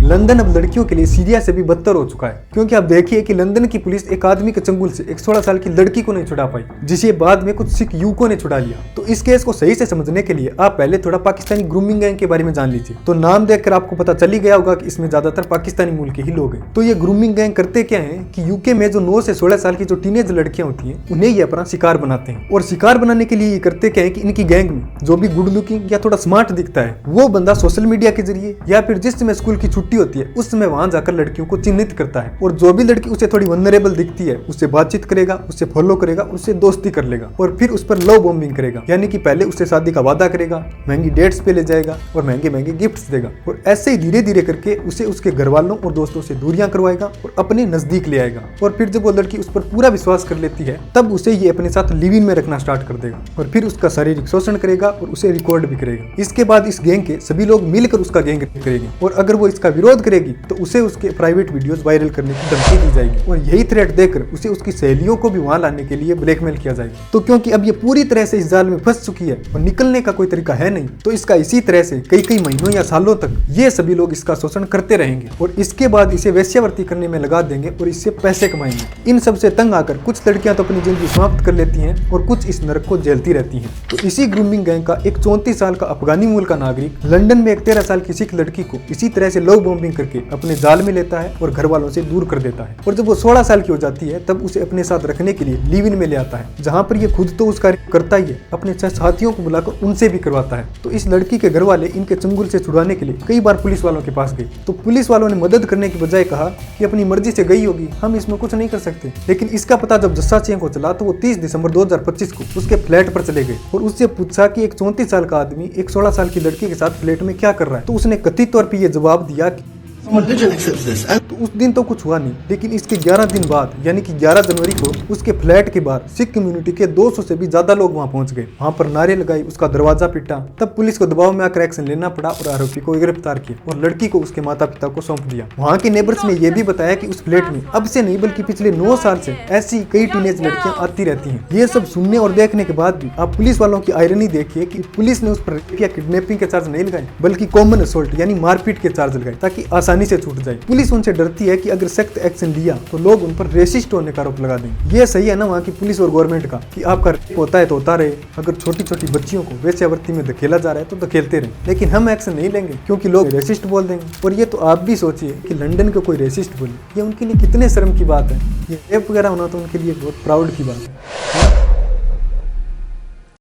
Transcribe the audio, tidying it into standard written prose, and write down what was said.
London अब लड़कियों के लिए सीरिया से भी बदतर हो चुका है, क्योंकि आप देखिए कि लंदन की पुलिस एक आदमी के चंगुल से एक 16 साल की लड़की को नहीं छुड़ा पाई, जिसे बाद में कुछ सिख युवकों ने छुड़ा लिया। तो इस केस को सही से समझने के लिए आप पहले थोड़ा पाकिस्तानी ग्रूमिंग गैंग के बारे में जान लीजिए। तो नाम देखकर आपको पता चल ही गया होगा कि इसमें ज्यादातर पाकिस्तानी मूल के ही लोग हैं। तो ये ग्रूमिंग गैंग करते क्या है कि यूके में जो 9 से 16 साल की जो टीनेज लड़कियां होती हैं उन्हें ये अपना शिकार बनाते हैं। और शिकार बनाने के लिए ये करते क्या है कि इनकी गैंग में जो भी गुड लुकिंग या थोड़ा स्मार्ट दिखता है वो बंदा सोशल मीडिया के जरिए या फिर जिस समय स्कूल की छुट्टी होती है उस समय वहां जाकर लड़कियों को चिन्हित करता है, और जो भी लड़की उसे थोड़ी वनरेबल दिखती है उससे बातचीत करेगा, उससे फॉलो करेगा, उससे दोस्ती कर लेगा और फिर उस पर लव बॉम्बिंग करेगा। यानी कि पहले उससे शादी का वादा करेगा, महंगी डेट्स पे ले जाएगा और महंगे महंगे गिफ्ट्स देगा, और ऐसे ही धीरे धीरे करके उसे उसके घर वालों और दोस्तों से दूरियां करवाएगा और अपने नजदीक ले आएगा। और फिर जब वो लड़की उस पर पूरा विश्वास कर लेती है तब उसे ये अपने साथ लिव इन में रखना स्टार्ट कर देगा और फिर उसका शारीरिक शोषण करेगा और उसे रिकॉर्ड भी करेगा। इसके बाद इस गैंग के सभी लोग मिलकर उसका गैंग करेंगे, और अगर वो इसका विरोध करेगी तो उसे उसके प्राइवेट वीडियोस वायरल करने की धमकी दी जाएगी, और यही थ्रेट देकर उसे उसकी सहेलियों को भी वहां लाने के लिए ब्लैकमेल किया जाएगा। तो क्योंकि अब ये पूरी तरह से इस जाल में फंस चुकी है और निकलने का कोई तरीका है नहीं, तो इसका इसी तरह से कई महीनों या सालों तक ये सभी लोग इसका शोषण करते रहेंगे और इसके बाद इसे वेश्यावृत्ति करने में लगा देंगे और इससे पैसे कमाएंगे। इन सब से तंग आकर कुछ लड़कियां तो अपनी जिंदगी समाप्त कर लेती हैं और कुछ इस नरक को झेलती रहती हैं। तो इसी ग्रूमिंग गैंग का एक 34 साल का अफगानी मूल का नागरिक लंदन में एक 13 साल की सिख लड़की को इसी तरह से लव बॉम्बिंग करके अपने जाल में लेता है और घर वालों से दूर कर देता है, और जब वो 16 साल की हो जाती है तब उसे अपने साथ रखने के लिए लिव इन में ले आता है, जहाँ पर ये खुद तो उस कार्य करता ही है, अपने साथियों को बुलाकर उनसे भी करवाता है। तो इस लड़की के घर वाले इनके चंगुल से छुड़ाने के लिए कई बार पुलिस वालों के पास गए, तो पुलिस वालों ने मदद करने की बजाय कहा कि अपनी मर्जी से गई होगी, हम इसमें कुछ नहीं कर सकते। लेकिन इसका पता जब जस्सा सिंह को चला तो वो 30 दिसंबर 2025 को उसके फ्लैट पर चले गए और उससे पूछा कि एक 34 साल का आदमी एक 16 साल की लड़की के साथ फ्लैट में क्या कर रहा है। तो उसने कथित तौर पर यह जवाब दिया कि तो उस दिन तो कुछ हुआ नहीं, लेकिन इसके 11 दिन बाद यानी कि 11 जनवरी को उसके फ्लैट के बाहर सिख कम्युनिटी के 200 से भी ज्यादा लोग वहां पहुंच गए, वहां पर नारे लगाई, उसका दरवाजा पीटा। तब पुलिस को दबाव में आकर एक्शन लेना पड़ा और आरोपी को गिरफ्तार किया और लड़की को उसके माता पिता को सौंप दिया। वहां के नेबर्स ने यह भी बताया कि उस फ्लैट में अब से नहीं बल्कि पिछले 9 साल से ऐसी कई टीनेज लड़कियां आती रहती हैं। ये सब सुनने और देखने के बाद भी आप पुलिस वालों की आयरनी देखिए कि पुलिस ने उस पर रेप या किडनैपिंग के चार्ज नहीं लगाए, बल्कि कॉमन असॉल्ट यानी मारपीट के चार्ज लगाए ताकि आसानी से छूट जाए। पुलिस उनसे डरती है कि अगर सख्त एक्शन लिया तो लोग उन पर रेसिस्ट होने का आरोप लगा देंगे। ये सही है ना वहाँ की पुलिस और गवर्नमेंट का कि आपका रेप होता है तो होता रहे, अगर छोटी छोटी बच्चियों को वेश्यावृत्ति में धकेला जा रहा है तो धकेलते रहे, लेकिन हम एक्शन नहीं लेंगे क्योंकि लोग रेसिस्ट बोल देंगे। और ये तो आप भी सोचिए कि लंदन को कोई रेसिस्ट बोले, ये उनके लिए कितने शर्म की बात है। ये रेप वगैरह होना तो उनके लिए बहुत प्राउड की बात है।